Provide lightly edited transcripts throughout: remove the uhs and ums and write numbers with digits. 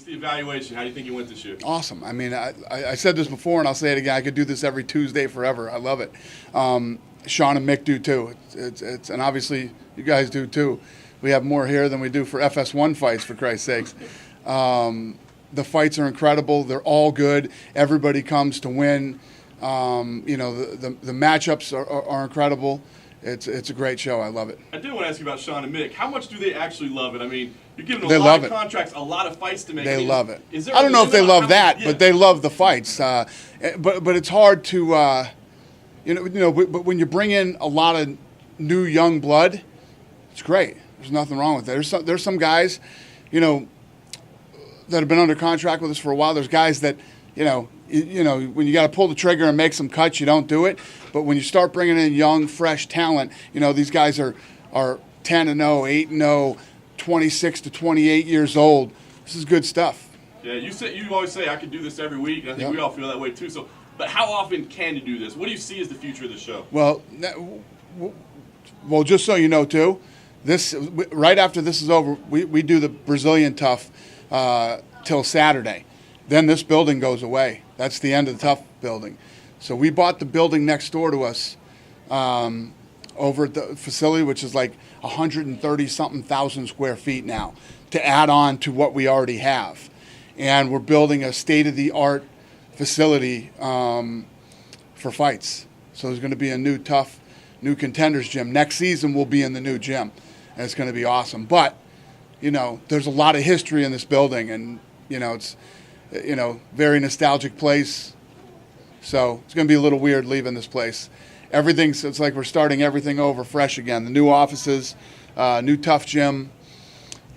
the evaluation. How do you think you went this year? Awesome. I mean, I said this before, and I'll say it again. I could do this every Tuesday forever. I love it. Sean and Mick do too. It's and obviously you guys do too. We have more here than we do for FS1 fights, for Christ's sakes. The fights are incredible. They're all good. Everybody comes to win. The matchups are incredible. It's a great show. I love it. I did want to ask you about Sean and Mick. How much do they actually love it? I mean, you're giving them They a lot love of it. contracts, a lot of fights to make. They love it. Is there I don't know if they love that, yeah. but they love the fights. But it's hard to, But when you bring in a lot of new young blood, it's great. There's nothing wrong with that. There's some guys, that have been under contract with us for a while. There's guys that, when you got to pull the trigger and make some cuts, you don't do it. But when you start bringing in young, fresh talent, these guys are 10-0, 8-0, 26 to 28 years old. This is good stuff. Yeah, you always say I could do this every week, and I think we all feel that way too. So, but how often can you do this? What do you see as the future of the show? Well, just so you know too, right after this is over, we do the Brazilian Tough till Saturday. Then this building goes away. That's the end of the Tough building. So we bought the building next door to us over at the facility, which is like 130-something thousand square feet now, to add on to what we already have. And we're building a state-of-the-art facility for fights. So there's going to be a new Tough, new Contenders gym. Next season we'll be in the new gym, and it's going to be awesome. But, there's a lot of history in this building, and, it's, very nostalgic place. So it's going to be a little weird leaving this place. It's like we're starting everything over fresh again. The new offices, new Tough gym,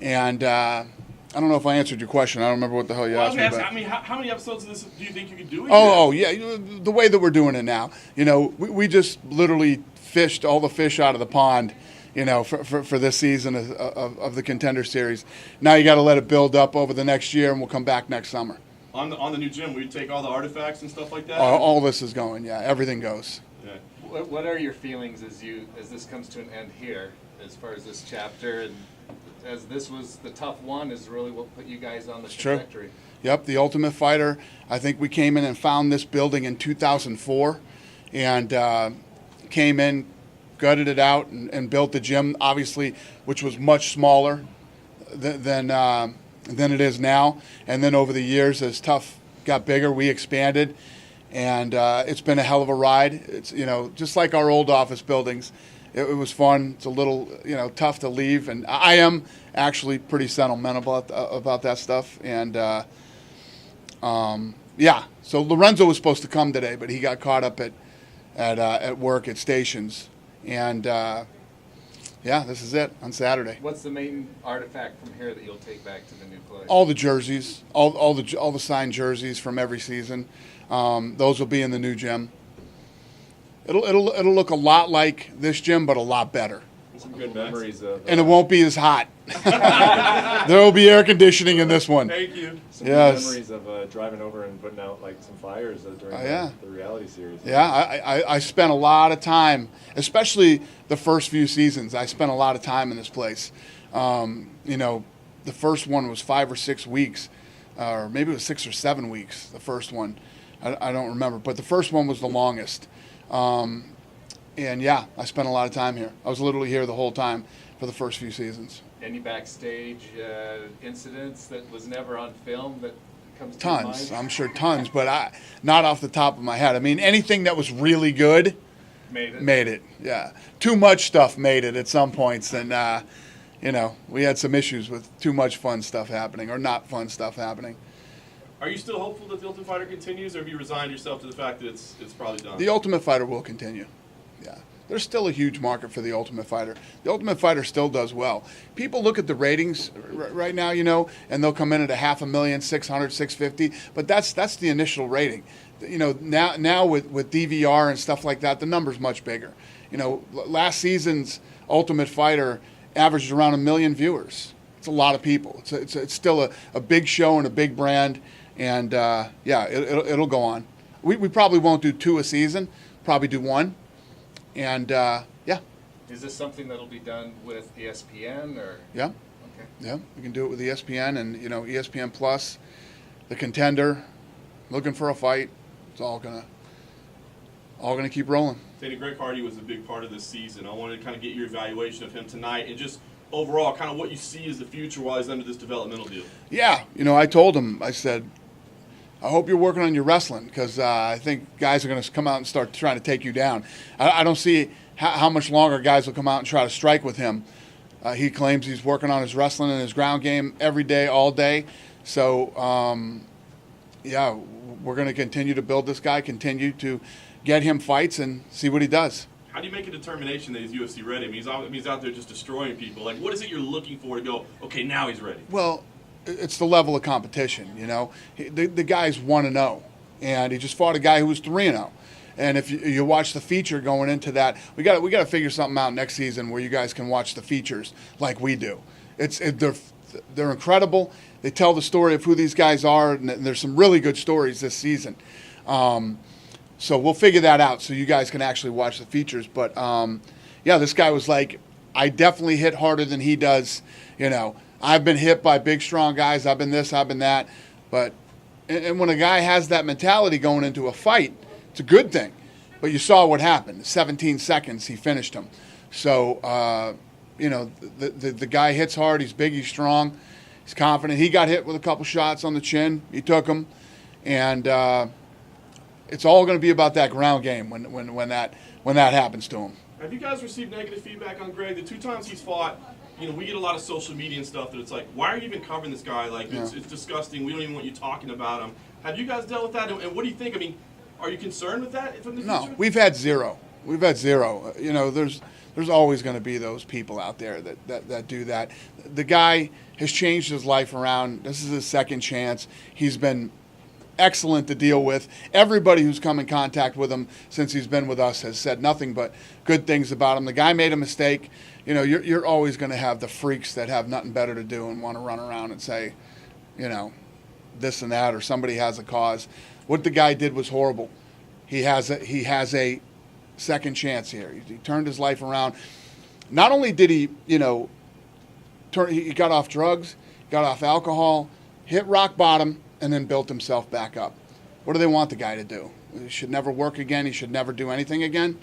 and I don't know if I answered your question. I don't remember what the hell you asked me about. I mean, how many episodes of this do you think you could do? Yeah, the way that we're doing it now. We just literally fished all the fish out of the pond, for this season of the Contender Series. Now you got to let it build up over the next year, and we'll come back next summer. On the new gym, will you take all the artifacts and stuff like that? All this is going, yeah. Everything goes. Yeah. What are your feelings as this comes to an end here, as far as this chapter, and as this was the Tough one, is really what put you guys on the trajectory? True. Yep, the Ultimate Fighter. I think we came in and found this building in 2004, and came in, gutted it out, and built the gym, obviously, which was much smaller than it is now. And then over the years, as Tough got bigger, we expanded, and it's been a hell of a ride. It's just like our old office buildings. It was fun. It's a little tough to leave, and I am actually pretty sentimental about that stuff. And so Lorenzo was supposed to come today, but he got caught up at work at stations, and this is it on Saturday. What's the main artifact from here that you'll take back to the new place? All the jerseys, all the signed jerseys from every season. Those will be in the new gym. It'll look a lot like this gym, but a lot better. Some good memories of. And it won't be as hot. There will be air conditioning in this one. Thank you. Some good memories of driving over and putting out like some fires during the reality series. Yeah, I spent a lot of time, especially the first few seasons. I spent a lot of time in this place. The first one was 5 or 6 weeks, or maybe it was 6 or 7 weeks. The first one, I don't remember, but the first one was the longest. I spent a lot of time here. I was literally here the whole time for the first few seasons. Any backstage incidents that was never on film that comes to Tons, mind? I'm sure tons, but not off the top of my head. I mean, anything that was really good made it. Yeah, too much stuff made it at some points, and we had some issues with too much fun stuff happening or not fun stuff happening. Are you still hopeful that the Ultimate Fighter continues, or have you resigned yourself to the fact that it's probably done? The Ultimate Fighter will continue. Yeah. There's still a huge market for the Ultimate Fighter. The Ultimate Fighter still does well. People look at the ratings right now, and they'll come in at 500,000, 600, 650, but that's the initial rating. Now with DVR and stuff like that, the number's much bigger. Last season's Ultimate Fighter averaged around 1 million viewers. It's a lot of people. It's still a big show and a big brand, and it'll go on. We probably won't do 2 a season, probably do 1. And Is this something that'll be done with ESPN or? Yeah. Okay. Yeah, we can do it with ESPN and, ESPN Plus, the Contender, looking for a fight. It's all gonna keep rolling. Danny, Greg Hardy was a big part of this season. I wanted to kind of get your evaluation of him tonight and just overall kind of what you see as the future while he's under this developmental deal. Yeah, I told him, I said, I hope you're working on your wrestling because I think guys are going to come out and start trying to take you down. I don't see how much longer guys will come out and try to strike with him. He claims he's working on his wrestling and his ground game every day, all day. So, we're going to continue to build this guy, continue to get him fights and see what he does. How do you make a determination that he's UFC ready? I mean, he's out there just destroying people. Like, what is it you're looking for to go, okay, now he's ready? Well, it's the level of competition, The guy's 1-0, and he just fought a guy who was 3-0. And if you watch the feature going into that, we got to figure something out next season where you guys can watch the features like we do. They're incredible. They tell the story of who these guys are, and there's some really good stories this season. So we'll figure that out so you guys can actually watch the features. But, this guy was like, I definitely hit harder than he does. I've been hit by big, strong guys. I've been this, I've been that. But and when a guy has that mentality going into a fight, it's a good thing. But you saw what happened. 17 seconds, he finished him. So, the guy hits hard. He's big, he's strong, he's confident. He got hit with a couple shots on the chin. He took them. And it's all going to be about that ground game when that happens to him. Have you guys received negative feedback on Greg? The 2 times he's fought, we get a lot of social media and stuff that it's like, why are you even covering this guy? Like, it's disgusting. We don't even want you talking about him. Have you guys dealt with that? And what do you think? I mean, are you concerned with that from the future? No, we've had zero. There's always going to be those people out there that do that. The guy has changed his life around. This is his second chance. He's been excellent to deal with. Everybody who's come in contact with him since he's been with us has said nothing but good things about him. The guy made a mistake. You're always going to have the freaks that have nothing better to do and want to run around and say, this and that, or somebody has a cause. What the guy did was horrible. He has a second chance here. He turned his life around. Not only did he, he got off drugs, got off alcohol, hit rock bottom, and then built himself back up. What do they want the guy to do? He should never work again. He should never do anything again.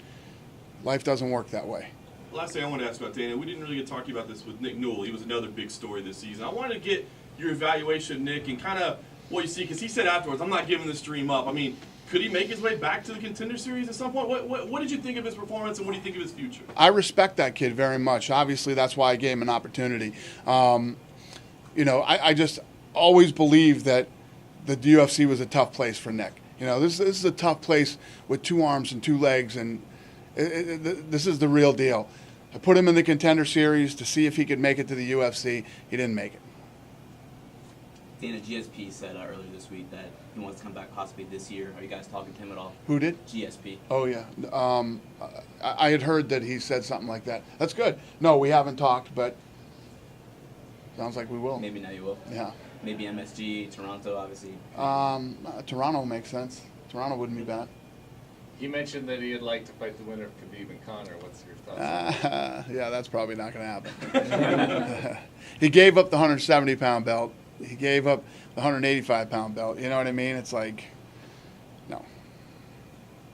Life doesn't work that way. Last thing I want to ask about, Dana, we didn't really get talking about this with Nick Newell. He was another big story this season. I wanted to get your evaluation of Nick and kind of what you see, because he said afterwards, I'm not giving this dream up. I mean, could he make his way back to the Contender Series at some point? What did you think of his performance, and what do you think of his future? I respect that kid very much. Obviously, that's why I gave him an opportunity. I just always believed that the UFC was a tough place for Nick. This is a tough place with 2 arms and 2 legs, and this is the real deal. I put him in the Contender Series to see if he could make it to the UFC. He didn't make it. Dana, GSP said earlier this week that he wants to come back possibly this year. Are you guys talking to him at all? Who did? GSP. Oh, yeah. I had heard that he said something like that. That's good. No, we haven't talked, but sounds like we will. Maybe now you will. Yeah. Maybe MSG, Toronto, obviously. Toronto makes sense. Toronto wouldn't be bad. He mentioned that he'd like to fight the winner of Khabib and Conor. What's your thoughts? Yeah, that's probably not going to happen. He gave up the 170-pound belt. He gave up the 185-pound belt. You know what I mean? It's like, no.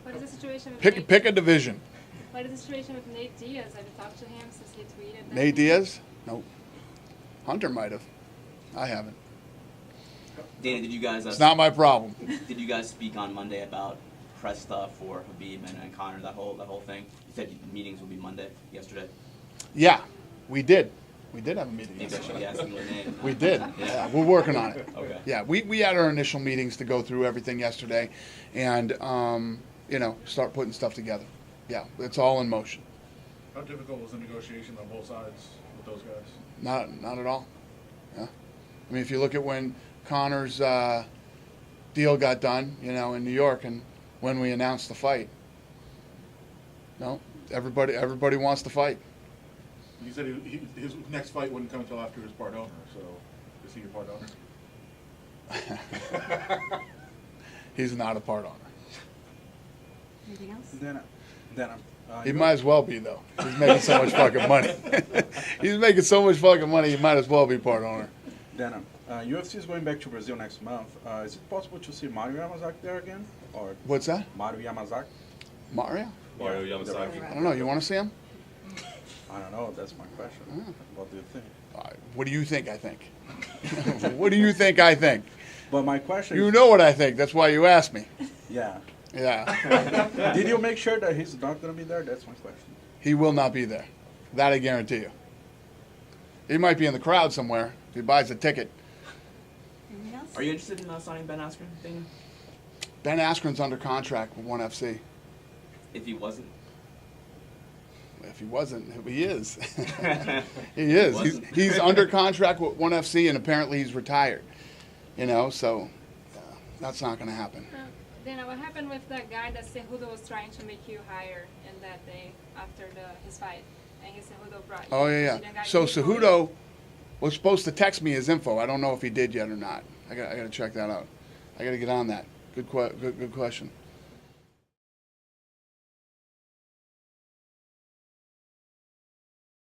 What is the situation with Pick a division. What is the situation with Nate Diaz? Have you talked to him since he tweeted that? Nate Diaz? Nope. Hunter might have. I haven't. Dana, did you guys... it's not my problem. Did you guys speak on Monday about press stuff for Khabib and Conor, that whole thing? You said meetings will be Monday, yesterday. Yeah, we did. We did have a meeting Maybe yesterday. I should be asking your name. We did. Yeah, we're working on it. Okay. Yeah, we had our initial meetings to go through everything yesterday and, start putting stuff together. Yeah, it's all in motion. How difficult was the negotiation on both sides with those guys? Not at all. Yeah. I mean, if you look at when Conor's deal got done, in New York, and when we announced the fight, everybody wants to fight. He said his next fight wouldn't come until after his part owner, so is he your part owner? He's not a part owner. Anything else? Dana, Denim. He might as well be, though. He's making so much fucking money. He's making so much fucking money, he might as well be part owner. Denim. UFC is going back to Brazil next month. Is it possible to see Mario Yamazaki there again? Or What's that? Mario Yamazaki? Mario? Mario Yamasaki. I don't know. You want to see him? I don't know. That's my question. What do you think? What do you think I think? What do you think I think? But my question You is, know what I think. That's why you asked me. yeah. Yeah. Did you make sure that he's not going to be there? That's my question. He will not be there. That I guarantee you. He might be in the crowd somewhere if he buys a ticket. Are you interested in signing Ben Askren, Dana? Ben Askren's under contract with 1FC. If he wasn't? If he wasn't, he is. He is. He's under contract with 1FC, and apparently he's retired. You know, so that's not going to happen. Dana, what happened with that guy that Cejudo was trying to make you hire in that day after his fight? And Cejudo brought you. Oh, yeah. So Cejudo was supposed to text me his info. I don't know if he did yet or not. I got to check that out. I got to get on that. Good question.